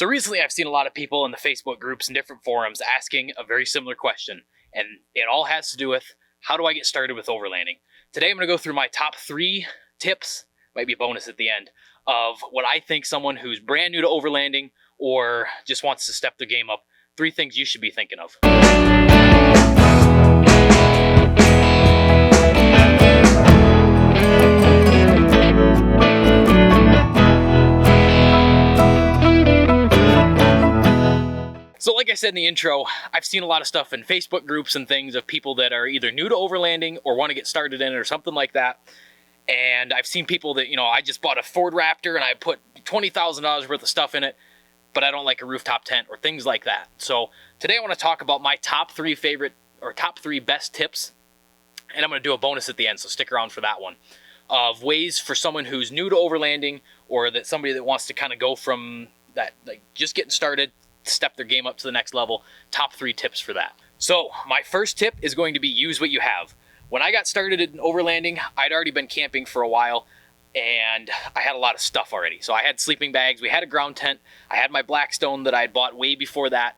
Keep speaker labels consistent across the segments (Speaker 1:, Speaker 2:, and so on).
Speaker 1: So recently I've seen a lot of people in the Facebook groups and different forums asking a very similar question, and it all has to do with how do I get started with overlanding? Today I'm going to go through my top 3 tips, might be a bonus at the end, of what I think someone who's brand new to overlanding or just wants to step their game up, 3 things you should be thinking of. So like I said in the intro, I've seen a lot of stuff in Facebook groups and things of people that are either new to overlanding or want to get started in it or something like that. And I've seen people that, I just bought a Ford Raptor and I put $20,000 worth of stuff in it, but I don't like a rooftop tent or things like that. So today I want to talk about my top 3 best tips. And I'm going to do a bonus at the end, so stick around for that one. Of ways for someone who's new to overlanding or that somebody that wants to kind of go from that, like just getting started, step their game up to the next level, top 3 tips for that. So my first tip is going to be use what you have. When I got started in overlanding, I'd already been camping for a while and I had a lot of stuff already. So I had sleeping bags, we had a ground tent, I had my Blackstone that I had bought way before that,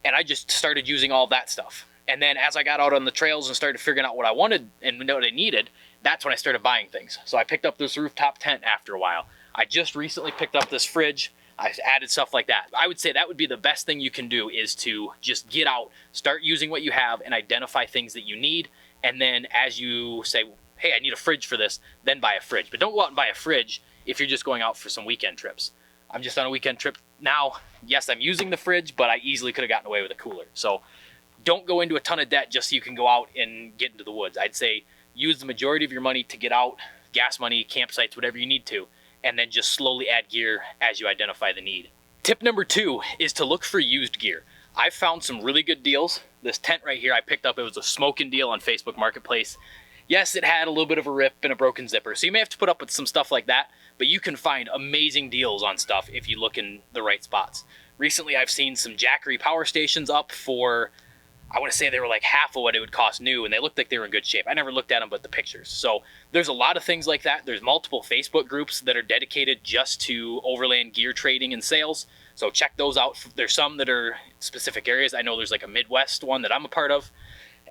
Speaker 1: and I just started using all that stuff. And then as I got out on the trails and started figuring out what I wanted and what I needed, that's when I started buying things. So I picked up this rooftop tent after a while. I just recently picked up this fridge. I added stuff like that. I would say that would be the best thing you can do, is to just get out, start using what you have and identify things that you need. And then as you say, hey, I need a fridge for this, then buy a fridge. But don't go out and buy a fridge if you're just going out for some weekend trips. I'm just on a weekend trip now. Yes, I'm using the fridge, but I easily could have gotten away with a cooler. So don't go into a ton of debt just so you can go out and get into the woods. I'd say use the majority of your money to get out, gas money, campsites, whatever you need to, and then just slowly add gear as you identify the need. Tip number 2 is to look for used gear. I've found some really good deals. This tent right here I picked up, it was a smoking deal on Facebook Marketplace. Yes, it had a little bit of a rip and a broken zipper, so you may have to put up with some stuff like that, but you can find amazing deals on stuff if you look in the right spots. Recently I've seen some Jackery power stations up for, I want to say they were like half of what it would cost new, and they looked like they were in good shape. I never looked at them but the pictures. So there's a lot of things like that. There's multiple Facebook groups that are dedicated just to overland gear trading and sales. So check those out. There's some that are specific areas. I know there's like a Midwest one that I'm a part of.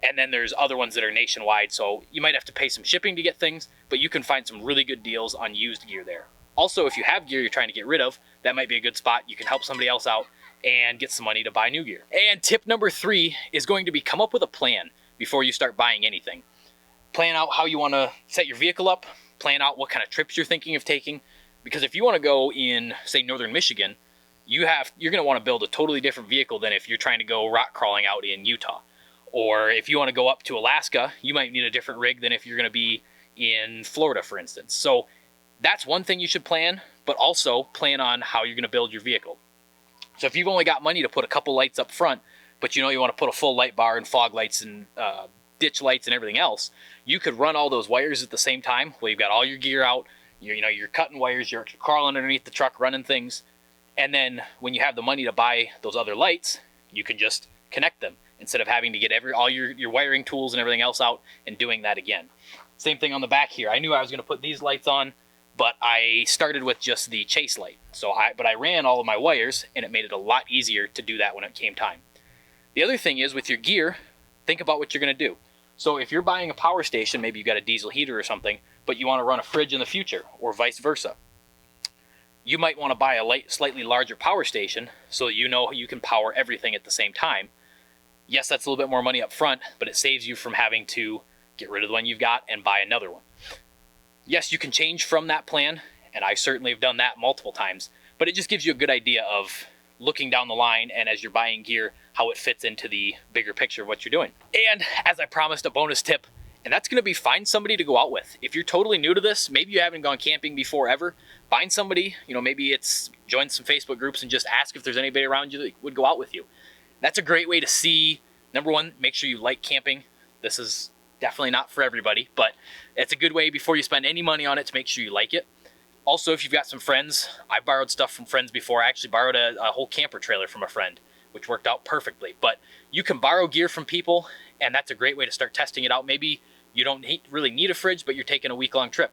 Speaker 1: And then there's other ones that are nationwide. So you might have to pay some shipping to get things, but you can find some really good deals on used gear there. Also, if you have gear you're trying to get rid of, that might be a good spot. You can help somebody else out and get some money to buy new gear. And tip number 3 is going to be come up with a plan before you start buying anything. Plan out how you want to set your vehicle up, plan out what kind of trips you're thinking of taking, because if you want to go in, say, northern Michigan, you're going to want to build a totally different vehicle than if you're trying to go rock crawling out in Utah. Or if you want to go up to Alaska, you might need a different rig than if you're going to be in Florida, for instance. So that's one thing you should plan, but also plan on how you're going to build your vehicle. So if you've only got money to put a couple lights up front, but you want to put a full light bar and fog lights and ditch lights and everything else, you could run all those wires at the same time. Well, you've got all your gear out, you're cutting wires, you're crawling underneath the truck, running things. And then when you have the money to buy those other lights, you can just connect them instead of having to get all your wiring tools and everything else out and doing that again. Same thing on the back here. I knew I was going to put these lights on, but I started with just the chase light. But I ran all of my wires, and it made it a lot easier to do that when it came time. The other thing is, with your gear, think about what you're going to do. So if you're buying a power station, maybe you've got a diesel heater or something, but you want to run a fridge in the future, or vice versa. You might want to buy a slightly larger power station so you can power everything at the same time. Yes, that's a little bit more money up front, but it saves you from having to get rid of the one you've got and buy another one. Yes, you can change from that plan, and I certainly have done that multiple times, but it just gives you a good idea of looking down the line and as you're buying gear, how it fits into the bigger picture of what you're doing. And as I promised, a bonus tip, and that's going to be find somebody to go out with. If you're totally new to this, maybe you haven't gone camping before ever, find somebody, maybe it's join some Facebook groups and just ask if there's anybody around you that would go out with you. That's a great way to see, number one, make sure you like camping. This is definitely not for everybody, but it's a good way before you spend any money on it to make sure you like it. Also, if you've got some friends, I borrowed stuff from friends before. I actually borrowed a whole camper trailer from a friend, which worked out perfectly. But you can borrow gear from people, and that's a great way to start testing it out. Maybe you don't really need a fridge, but you're taking a week-long trip.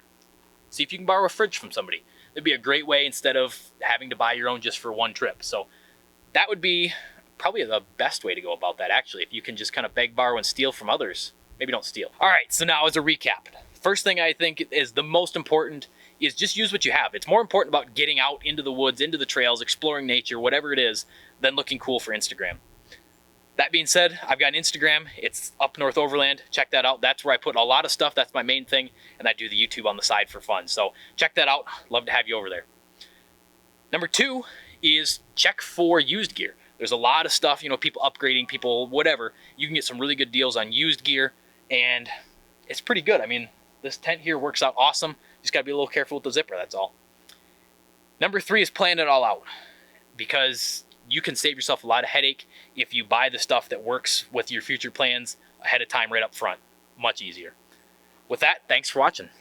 Speaker 1: See if you can borrow a fridge from somebody. It'd be a great way instead of having to buy your own just for one trip. So that would be probably the best way to go about that, actually. If you can just kind of beg, borrow, and steal from others. Maybe don't steal. All right, so now as a recap, first thing I think is the most important is just use what you have. It's more important about getting out into the woods, into the trails, exploring nature, whatever it is, than looking cool for Instagram. That being said, I've got an Instagram. It's Up North Overland. Check that out. That's where I put a lot of stuff. That's my main thing. And I do the YouTube on the side for fun. So check that out. Love to have you over there. Number 2 is check for used gear. There's a lot of stuff, you know, people upgrading, people whatever. You can get some really good deals on used gear, and it's pretty good. I mean, this tent here works out awesome. Just got to be a little careful with the zipper, that's all. Number 3 is plan it all out, because you can save yourself a lot of headache if you buy the stuff that works with your future plans ahead of time right up front. Much easier. With that, thanks for watching.